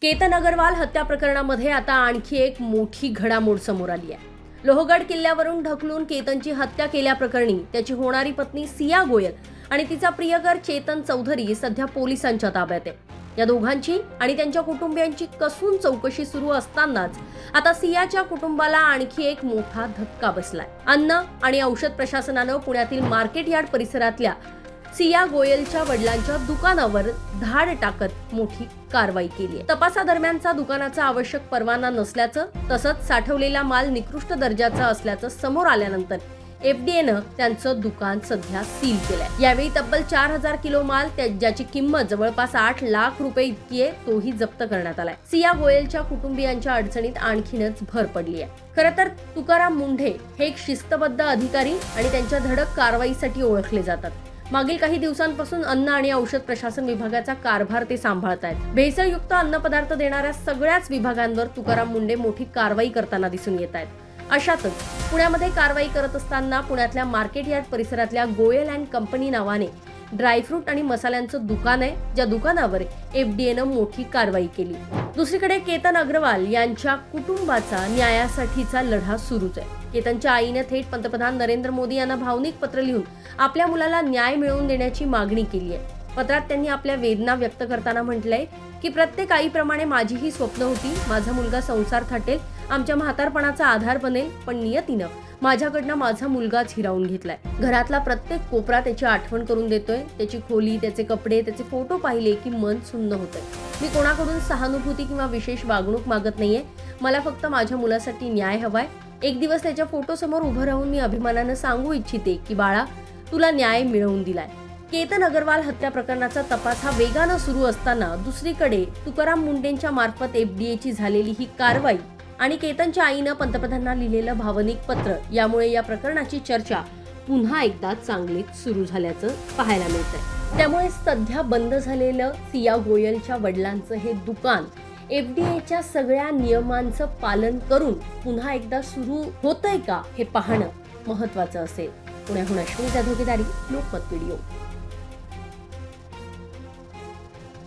केतन अग्रवाल हत्या प्रकरणामध्ये आता आणखी एक मोठी घडामोड समोर आली आहे। लोहगड किल्ल्यावरून ढकलून केतनची हत्या केल्याप्रकरणी त्याची होणारी पत्नी सिया गोयल आणि तिचा प्रियकर चेतन चौधरी सध्या पोलिसांच्या ताब्यात आहे। या दोघांची आणि त्यांच्या कुटुंबियांची कसून चौकशी सुरू असतानाच आता सियाच्या कुटुंबाला आणखी एक मोठा धक्का बसलाय। अन्न आणि औषध प्रशासनानं पुण्यातील मार्केट यार्ड परिसरातल्या सिया गोयलच्या वडिलांच्या दुकानावर धाड टाकत मोठी कारवाई केली आहे। तपासादरम्यानचा दुकानाचा आवश्यक परवाना नसल्याचं तसंच साठवलेला माल निकृष्ट दर्जाचा असल्याचं समोर आल्यानंतर एफडीएनं त्यांचं दुकान सध्या सील केलंय। यावेळी तब्बल 4000 किलो माल ज्याची किंमत जवळपास 8 लाख रुपये इतकी आहे तोही जप्त करण्यात आलाय। सिया गोयलच्या कुटुंबियांच्या अडचणीत आणखीनच भर पडली आहे। खरं तर तुकाराम मुंढे हे एक शिस्तबद्ध अधिकारी आणि त्यांच्या धडक कारवाईसाठी ओळखले जातात। मागील काही दिवसांपासून अन्न आणि औषध प्रशासन विभागाचा कारभार ते सांभाळत आहेत। भेसळयुक्त अन्नपदार्थ देणाऱ्या सगळ्याच विभागांवर तुकाराम मुंढे मोठी कारवाई करताना दिसून येत आहेत। अशातच पुण्यामध्ये कारवाई करत असताना पुण्यातल्या मार्केट यार्ड परिसरातल्या गोयल अँड कंपनी नावाने ड्रायफ्रूट आणि मसाल्यांचं दुकान आहे, ज्या दुकानावर एफडीएनं मोठी कारवाई केली। दुसरीकडे केतन अग्रवाल यांच्या कुटुंबाचा न्यायासाठीचा लढा सुरूच आहे। केतनच्या आईने थेट पंतप्रधान नरेंद्र मोदी यांना भावनिक पत्र लिहून आपल्या मुलाला न्याय मिळवून देण्याची मागणी केली आहे। पत्रात त्यांनी आपल्या वेदना व्यक्त करताना म्हटलंय की प्रत्येक आईप्रमाणे माझीही स्वप्न होती, माझा मुलगा संसार थाटेल, आमच्या म्हातारपणाचा आधार बनेल, पण नियतीनं माझ्याकडनं माझा मुलगाच हिरावून घेतलाय। घरातला प्रत्येक कोपरा त्याची आठवण करून देतोय, त्याची खोली, त्याचे कपडे, त्याचे फोटो पाहिले की मन सुन्न होतंय। मी कोणाकडून सहानुभूती किंवा विशेष वागणूक मागत नाहीये, मला फक्त माझ्या मुलासाठी न्याय हवाय। एक दिवस त्याच्या फोटो समोर उभं राहून मी अभिमानानं सांगू इच्छिते की बाळा, तुला न्याय मिळवून दिलाय। केतन अग्रवाल हत्या प्रकरणाचा तपास हा वेगानं सुरू असताना दुसरीकडे तुकाराम मुंढेंच्या मार्फत एफडीएची झालेली ही कारवाई आणि केतनच्या आईनं पंतप्रधानांना लिहिलेलं भावनिक पत्र यामुळे या प्रकरणाची चर्चा पुन्हा एकदा चांगलीच सुरू झाल्याचं पाहायला मिळतंय। त्यामुळे सध्या बंद झालेलं सिया गोयलच्या वडिलांचं हे दुकान एफडीएच्या सगळ्या नियमांचं पालन करून पुन्हा एकदा सुरू होतंय का हे पाहणं महत्त्वाचं असेल। पुण्याहून अश्विनी जाधव, लोकमत व्हिडिओ।